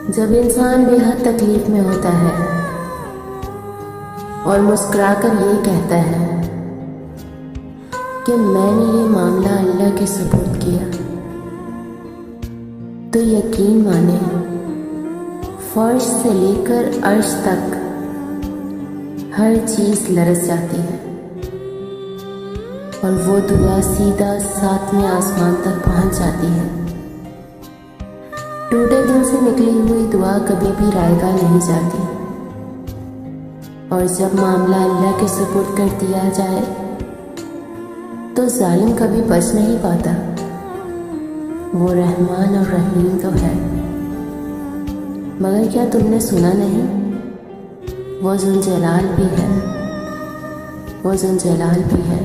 जब इंसान बेहद तकलीफ में होता है और मुस्कुराकर ये कहता है कि मैंने ये मामला अल्लाह के सुपुर्द किया, तो यकीन माने फर्श से लेकर अर्श तक हर चीज़ लरस जाती है और वो दुआ सीधा सातवें आसमान तक पहुंच जाती है। टूटे दिल से निकली हुई दुआ कभी भी रायगा नहीं जाती और जब मामला अल्लाह के सुपुर्द कर दिया जाए तो जालिम कभी बच नहीं पाता। वो रहमान और रहीम तो है, मगर क्या तुमने सुना नहीं, वो ज़ुल जलाल भी है, वो ज़ुल जलाल भी है।